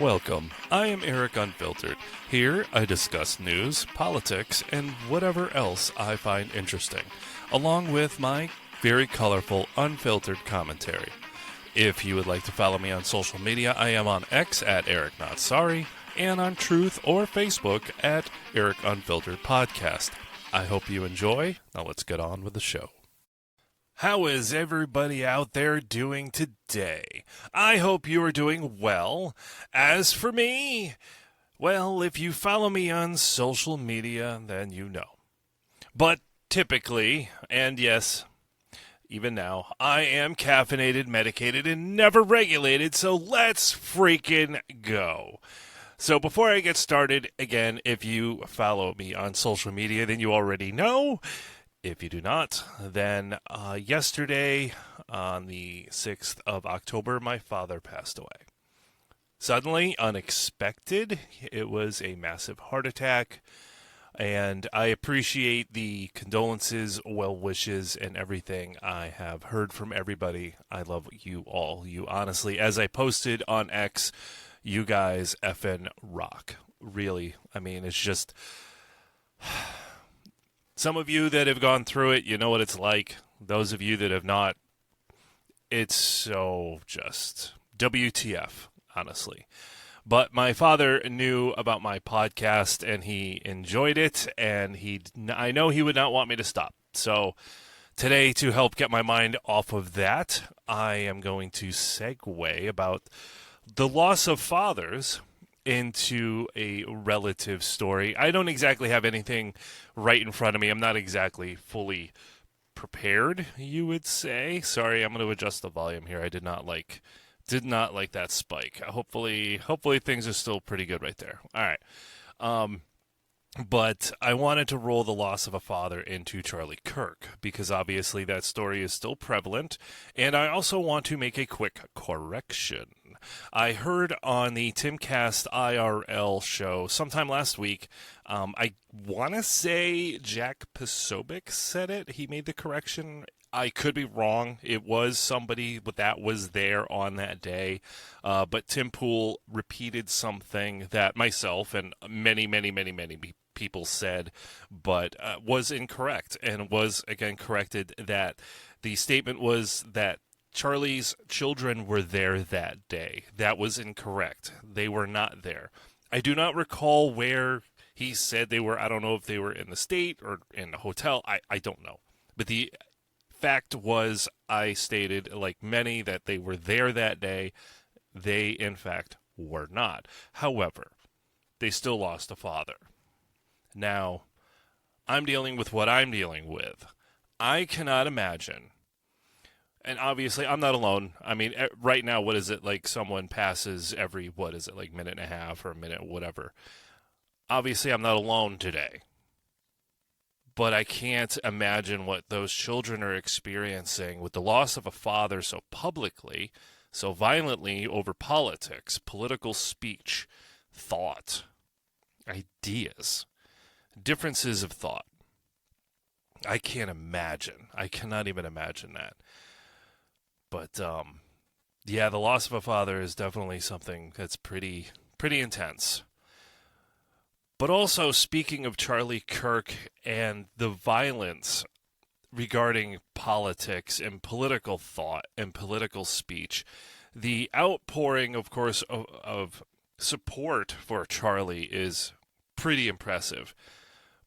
Welcome. I am Eric Unfiltered. Here I discuss news, politics, and whatever else I find interesting, along with my very colorful, unfiltered commentary. If you would like to follow me on social media, I am on X at Eric Not Sorry, and on Truth or Facebook at Eric Unfiltered Podcast. I hope you enjoy. Now let's get on with the show. How is everybody out there doing today? I hope you are doing well. As for me, well, if you follow me on social media, then you know. But typically, and yes, even now, I am caffeinated, medicated, and never regulated, so let's freaking go. So before I get started, again, if you follow me on social media, then you already know. If you do not, then yesterday, on the 6th of October, my father passed away. Suddenly, unexpected, it was a massive heart attack, and I appreciate the condolences, well wishes, and everything I have heard from everybody. I love you all. You honestly, as I posted on X, you guys effing rock. Really, I mean, it's just... Some of you that have gone through it, you know what it's like. Those of you that have not, it's so just WTF, honestly. But my father knew about my podcast, and he enjoyed it, and I know he would not want me to stop. So today, to help get my mind off of that, I am going to segue about the loss of fathers into a relative story. I don't exactly have anything right in front of me. I'm not exactly fully prepared, you would say. Sorry, I'm going to adjust the volume here. I did not like that spike. Hopefully things are still pretty good right there. All right. But I wanted to roll the loss of a father into Charlie Kirk, because obviously that story is still prevalent, and I also want to make a quick correction. I heard on the Timcast IRL show sometime last week, I want to say Jack Posobiec said it. He made the correction. I could be wrong. It was somebody that was there on that day. But Tim Pool repeated something that myself and many people said, but was incorrect, and was again corrected that the statement was that Charlie's children were there that day. That was incorrect. They were not there. I do not recall where he said they were. I don't know if they were in the state or in a hotel. I don't know. But the fact was, I stated, like many, that they were there that day. They, in fact, were not. However, they still lost a father. Now, I'm dealing with what I'm dealing with. I cannot imagine, and obviously I'm not alone. I mean, right now, what is it, like someone passes every, minute and a half or a minute, whatever. Obviously, I'm not alone today. But I can't imagine what those children are experiencing with the loss of a father so publicly, so violently over politics, political speech, thought, ideas, differences of thought. I can't imagine. I cannot even imagine that. But, yeah, the loss of a father is definitely something that's pretty intense. But also, speaking of Charlie Kirk and the violence regarding politics and political thought and political speech, the outpouring, of course, of support for Charlie is pretty impressive.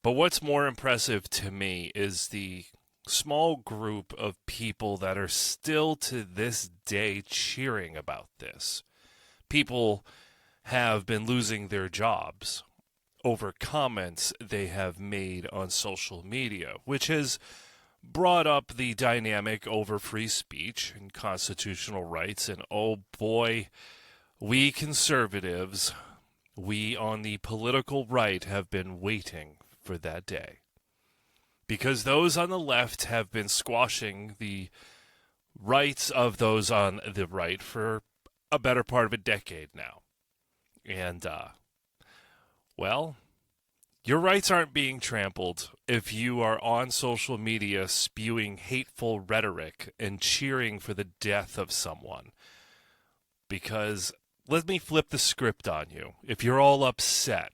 But what's more impressive to me is the small group of people that are still to this day cheering about this. People have been losing their jobs over comments they have made on social media, which has brought up the dynamic over free speech and constitutional rights. And oh boy, we conservatives, we on the political right, have been waiting for that day. Because those on the left have been squashing the rights of those on the right for a better part of a decade now. And, well, your rights aren't being trampled if you are on social media spewing hateful rhetoric and cheering for the death of someone. Because let me flip the script on you. If you're all upset,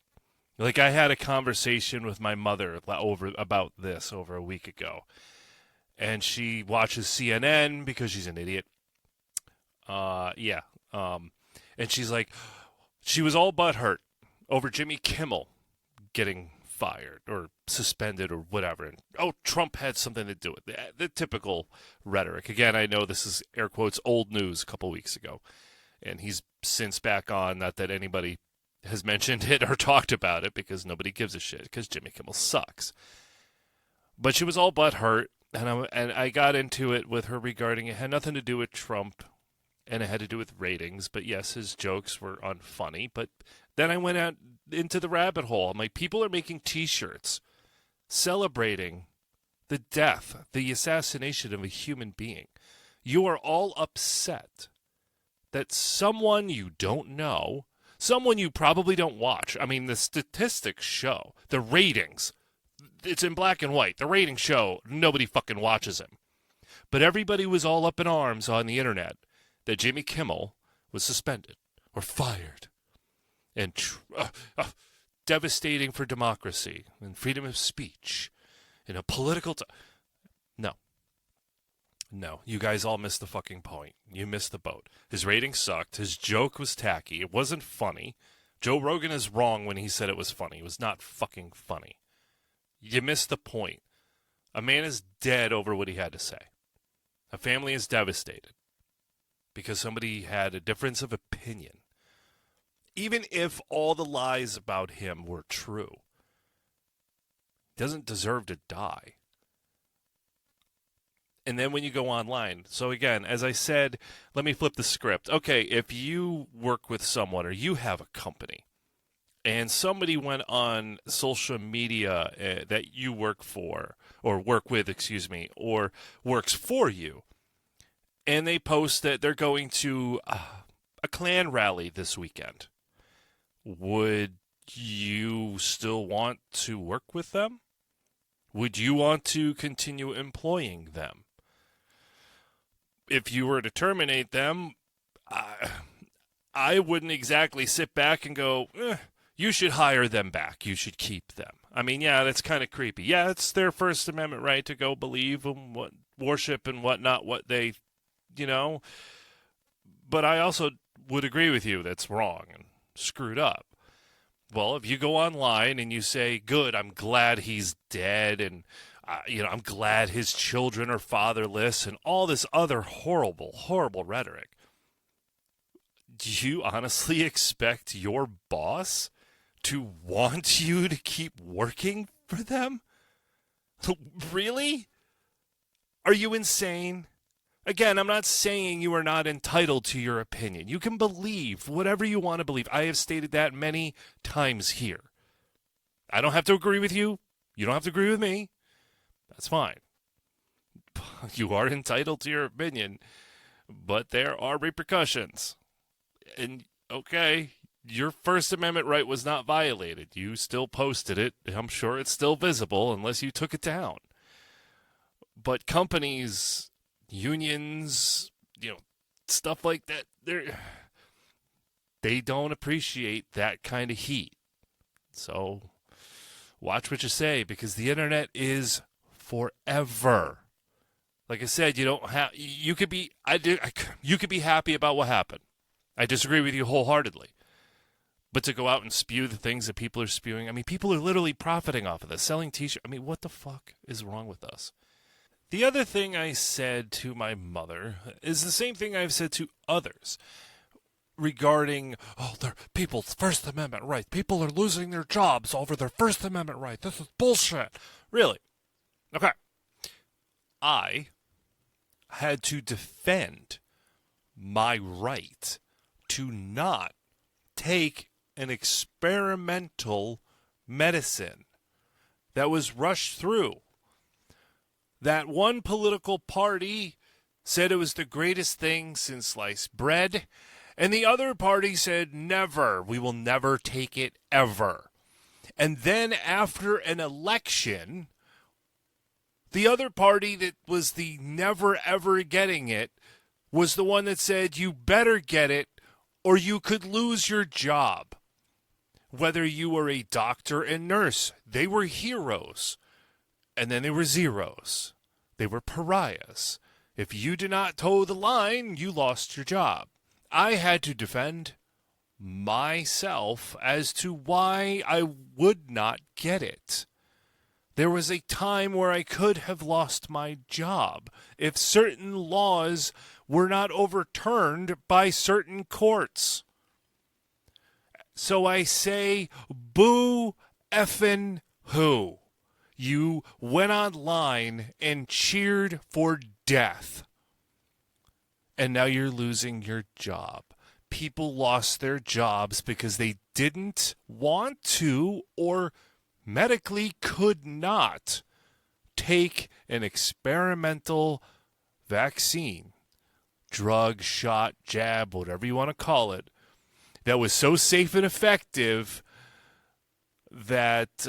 like I had a conversation with my mother about this over a week ago, and she watches CNN because she's an idiot. And she's like, she was all but hurt over Jimmy Kimmel getting fired or suspended or whatever. And, oh, Trump had something to do with it. The typical rhetoric. Again, I know this is, air quotes, old news a couple weeks ago. And he's since back on, not that anybody has mentioned it or talked about it because nobody gives a shit because Jimmy Kimmel sucks. But she was all but hurt. And I got into it with her regarding it had nothing to do with Trump. And it had to do with ratings, but yes, his jokes were unfunny. But then I went out into the rabbit hole. I'm like, people are making T-shirts celebrating the death, the assassination of a human being. You are all upset that someone you don't know, someone you probably don't watch. I mean, the statistics show, the ratings, it's in black and white. The ratings show nobody fucking watches him. But everybody was all up in arms on the internet that Jimmy Kimmel was suspended or fired. And devastating for democracy and freedom of speech in a political... No, you guys all missed the fucking point. You missed the boat. His rating sucked. His joke was tacky. It wasn't funny. Joe Rogan is wrong when he said it was funny. It was not fucking funny. You missed the point. A man is dead over what he had to say. A family is devastated because somebody had a difference of opinion. Even if all the lies about him were true, he doesn't deserve to die. And then when you go online, so again, as I said, let me flip the script. Okay, if you work with someone or you have a company and somebody went on social media that you work for, or work with, or works for you, and they post that they're going to a Klan rally this weekend, would you still want to work with them? Would you want to continue employing them? If you were to terminate them, I wouldn't exactly sit back and go, you should hire them back. You should keep them. I mean, yeah, that's kind of creepy. Yeah, it's their First Amendment right to go believe and what worship and whatnot, what they, But I also would agree with you that's wrong and screwed up. Well, if you go online and you say, good, I'm glad he's dead, and I'm glad his children are fatherless, and all this other horrible, horrible rhetoric, do you honestly expect your boss to want you to keep working for them? Really? Are you insane? Again, I'm not saying you are not entitled to your opinion. You can believe whatever you want to believe. I have stated that many times here. I don't have to agree with you. You don't have to agree with me. That's fine. You are entitled to your opinion, but there are repercussions. And, okay, your First Amendment right was not violated. You still posted it. I'm sure it's still visible unless you took it down. But companies, unions, stuff like that, they don't appreciate that kind of heat. So watch what you say, because the internet is forever. Like I said, you could be happy about what happened. I disagree with you wholeheartedly. But to go out and spew the things that people are spewing, I mean, people are literally profiting off of this, selling T-shirts. I mean, what the fuck is wrong with us? The other thing I said to my mother is the same thing I've said to others regarding, they're people's First Amendment right. People are losing their jobs over their First Amendment right. This is bullshit. Really? Okay. I had to defend my right to not take an experimental medicine that was rushed through. That one political party said it was the greatest thing since sliced bread, and the other party said never. We will never take it ever. And then after an election, the other party that was the never ever getting it was the one that said you better get it or you could lose your job. Whether you were a doctor and nurse, they were heroes, and then they were zeros. They were pariahs. If you did not toe the line, you lost your job. I had to defend myself as to why I would not get it. There was a time where I could have lost my job if certain laws were not overturned by certain courts. So I say, boo effing who? You went online and cheered for death. And now you're losing your job. People lost their jobs because they didn't want to or medically could not take an experimental vaccine, drug, shot, jab, whatever you want to call it, that was so safe and effective that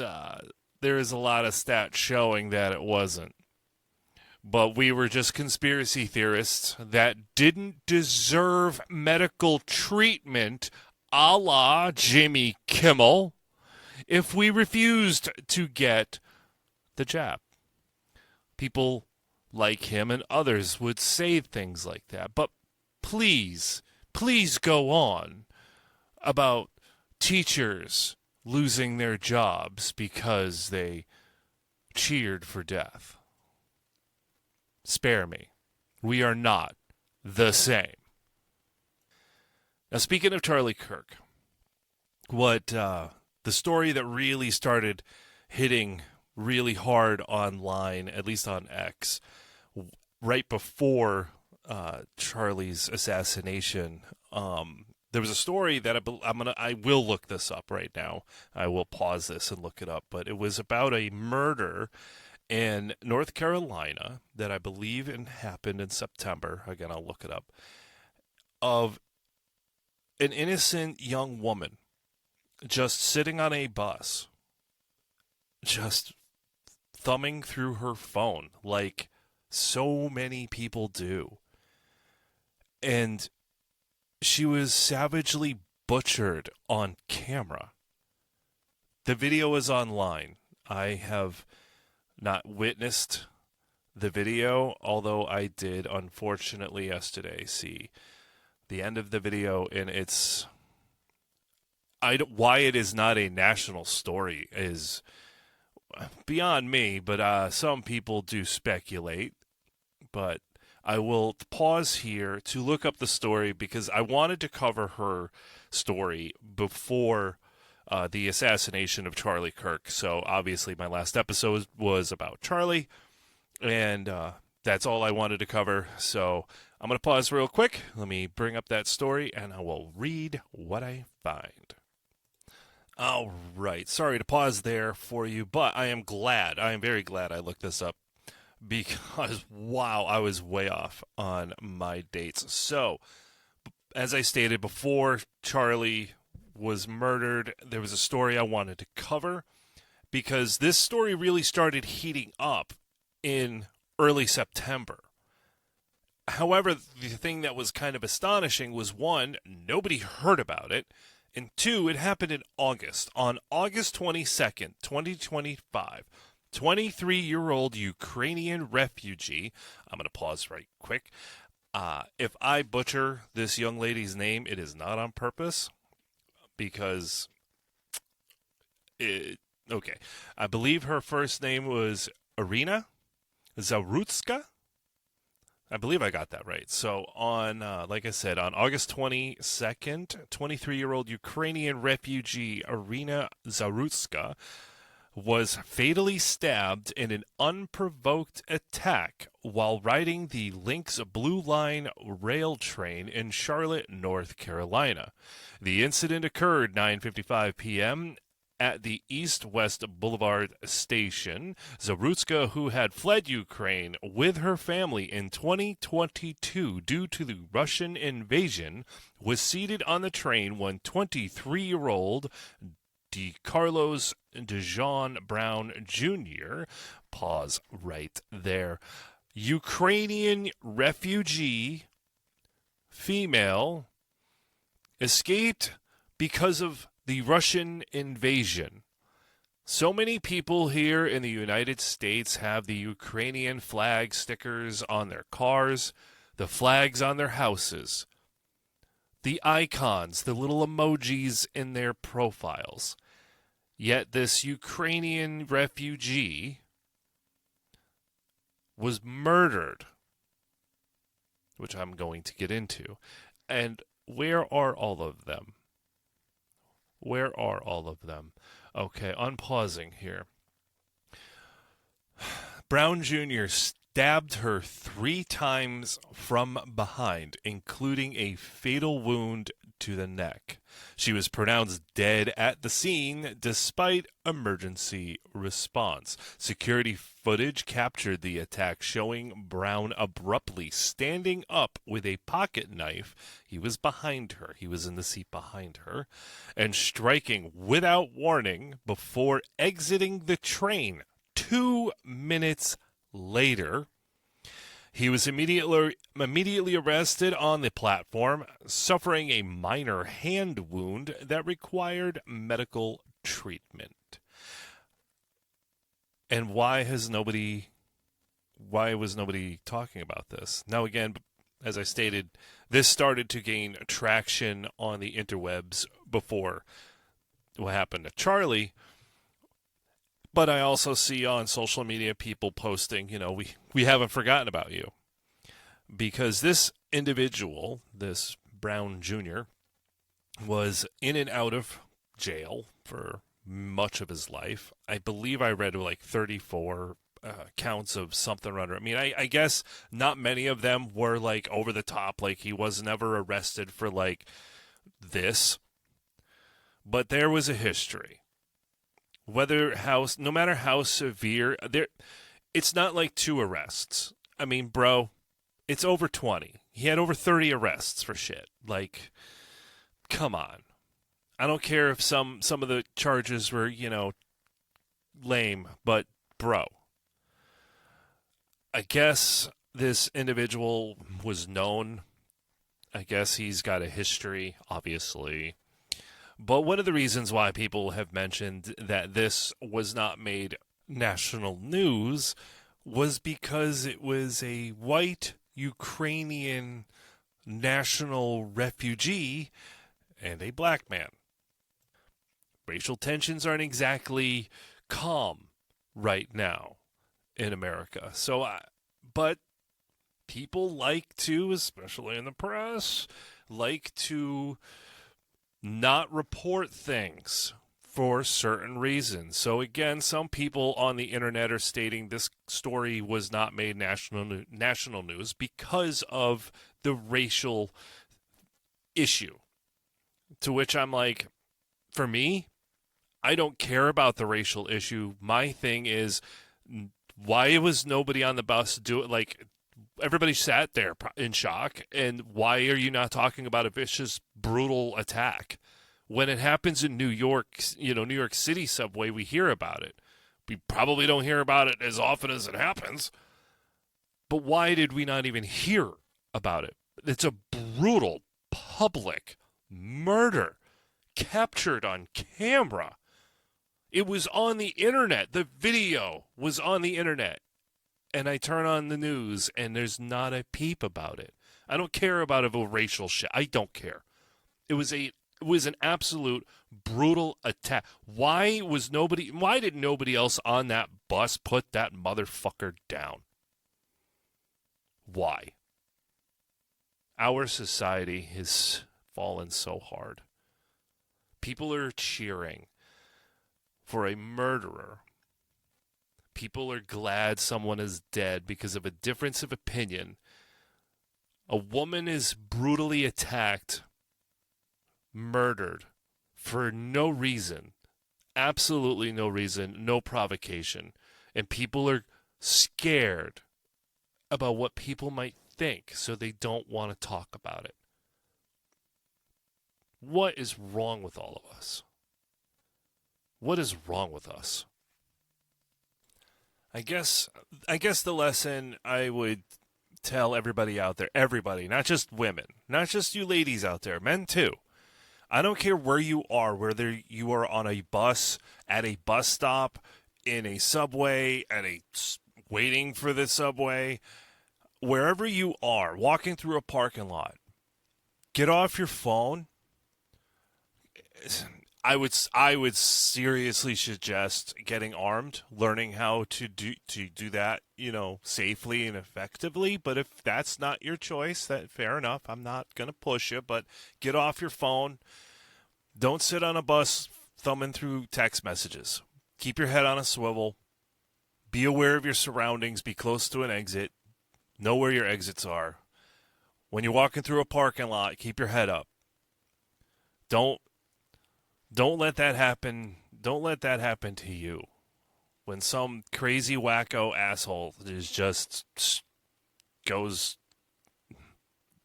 there is a lot of stats showing that it wasn't. But we were just conspiracy theorists that didn't deserve medical treatment a la Jimmy Kimmel if we refused to get the jab. People like him and others would say things like that. But please go on about teachers losing their jobs because they cheered for death. Spare me. We are not the same. Now, speaking of Charlie Kirk, what the story that really started hitting really hard online, at least on X, right before Charlie's assassination, there was a story that I will look this up right now. I will pause this and look it up, but it was about a murder in North Carolina that I believe happened in September. Again, I'll look it up. Of an innocent young woman just sitting on a bus, just thumbing through her phone like so many people do. And she was savagely butchered on camera. The video is online. I have not witnessed the video, although I did, unfortunately, yesterday see the end of the video, and why it is not a national story is beyond me, but some people do speculate. But I will pause here to look up the story because I wanted to cover her story before the assassination of Charlie Kirk. So obviously my last episode was about Charlie, and that's all I wanted to cover. So I'm going to pause real quick. Let me bring up that story, and I will read what I find. All right. Sorry to pause there for you, but I am very glad I looked this up because, wow, I was way off on my dates. So, as I stated before, Charlie was murdered. There was a story I wanted to cover because this story really started heating up in early September. However, the thing that was kind of astonishing was, one, nobody heard about it, and two, it happened in August. On August 22nd, 2025, 23-year-old Ukrainian refugee, I'm going to pause right quick. If I butcher this young lady's name, it is not on purpose because, okay. I believe her first name was Iryna Zarutska. I believe I got that right. So on, like I said, on August 22nd, 23-year-old Ukrainian refugee Iryna Zarutska was fatally stabbed in an unprovoked attack while riding the Lynx Blue Line rail train in Charlotte, North Carolina. The incident occurred 9:55 p.m. at the East-West Boulevard station. Zarutska, who had fled Ukraine with her family in 2022 due to the Russian invasion, was seated on the train when 23-year-old DeCarlos DeJean Brown Jr., pause right there, Ukrainian refugee, female, escaped because of the Russian invasion. So many people here in the United States have the Ukrainian flag stickers on their cars, the flags on their houses, the icons, the little emojis in their profiles. Yet this Ukrainian refugee was murdered, which I'm going to get into. And where are all of them? Where are all of them? Okay, unpausing here. Brown Jr. stabbed her 3 times from behind, including a fatal wound to the neck. She was pronounced dead at the scene despite emergency response. Security footage captured the attack, showing Brown abruptly standing up with a pocket knife. He was behind her. He was in the seat behind her, and striking without warning before exiting the train 2 minutes later. He was immediately arrested on the platform, suffering a minor hand wound that required medical treatment. And why was nobody talking about this? Now, again, as I stated, this started to gain traction on the interwebs before what happened to Charlie. But I also see on social media people posting, we haven't forgotten about you. Because this individual, this Brown Jr., was in and out of jail for much of his life. I believe I read like 34 counts of something or other. I mean, I guess not many of them were like over the top. Like he was never arrested for like this. But there was a history. No matter how severe, it's not like 2 arrests. I mean, bro, it's over 20. He had over 30 arrests for shit. Like, come on. I don't care if some of the charges were, lame, but bro. I guess this individual was known. I guess he's got a history, obviously. But one of the reasons why people have mentioned that this was not made national news was because it was a white Ukrainian national refugee and a black man. Racial tensions aren't exactly calm right now in America. But people like to, especially in the press, like to not report things for certain reasons. So again, some people on the internet are stating this story was not made national news because of the racial issue. To which I'm like, for me, I don't care about the racial issue. My thing is, why was nobody on the bus do it? Like, everybody sat there in shock, and why are you not talking about a vicious, brutal attack? When it happens in New York, New York City subway, we hear about it. We probably don't hear about it as often as it happens. But why did we not even hear about it? It's a brutal public murder captured on camera. It was on the internet. The video was on the internet. And I turn on the news, and there's not a peep about it. I don't care about a racial shit. I don't care. It was an absolute brutal attack. Why did nobody else on that bus put that motherfucker down? Why? Our society has fallen so hard. People are cheering for a murderer. People are glad someone is dead because of a difference of opinion. A woman is brutally attacked, murdered, for no reason. Absolutely no reason, no provocation. And people are scared about what people might think, so they don't want to talk about it. What is wrong with all of us? What is wrong with us? I guess the lesson I would tell everybody out there, everybody, not just women, not just you ladies out there, men too. I don't care where you are, whether you are on a bus, at a bus stop, in a subway, waiting for the subway, wherever you are, walking through a parking lot, get off your phone. I would seriously suggest getting armed, learning how to do that, safely and effectively. But if that's not your choice, that fair enough. I'm not gonna push you, but get off your phone. Don't sit on a bus thumbing through text messages. Keep your head on a swivel. Be aware of your surroundings. Be close to an exit. Know where your exits are. When you're walking through a parking lot, keep your head up. Don't let that happen. Don't let that happen to you. When some crazy wacko asshole just goes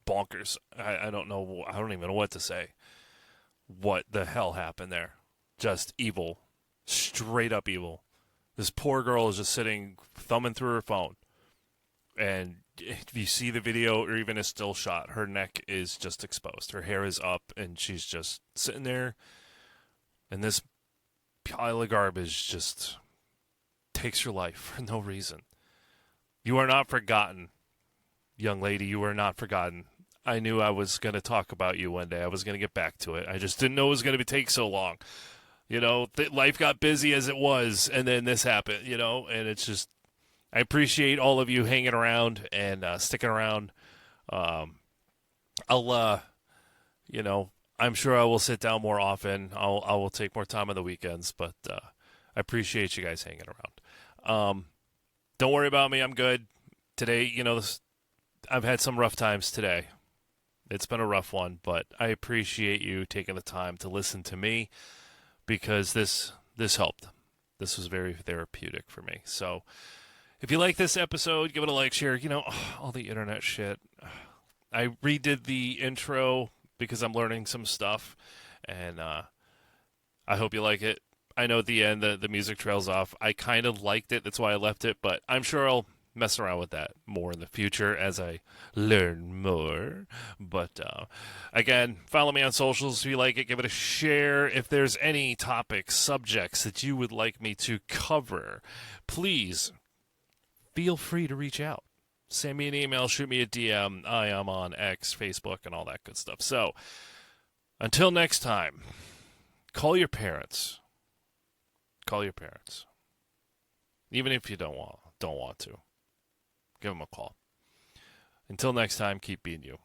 bonkers. I don't know. I don't even know what to say. What the hell happened there? Just evil. Straight up evil. This poor girl is just sitting, thumbing through her phone. And if you see the video or even a still shot, her neck is just exposed. Her hair is up, and she's just sitting there. And this pile of garbage just takes your life for no reason. You are not forgotten, young lady. You are not forgotten. I knew I was going to talk about you one day. I was going to get back to it. I just didn't know it was going to take so long. Life got busy as it was, and then this happened, and it's just, I appreciate all of you hanging around and sticking around. I'm sure I will sit down more often. I will take more time on the weekends, but I appreciate you guys hanging around. Don't worry about me. I'm good. Today, I've had some rough times today. It's been a rough one, but I appreciate you taking the time to listen to me because this helped. This was very therapeutic for me. So if you like this episode, give it a like, share, all the internet shit. I redid the intro because I'm learning some stuff, and I hope you like it. I know at the end the music trails off. I kind of liked it. That's why I left it, but I'm sure I'll mess around with that more in the future as I learn more. But again, follow me on socials if you like it. Give it a share. If there's any topics, subjects that you would like me to cover, please feel free to reach out. Send me an email, shoot me a DM. I am on X, Facebook, and all that good stuff. So, until next time, call your parents. Call your parents. Even if you don't want to. Give them a call. Until next time, keep being you.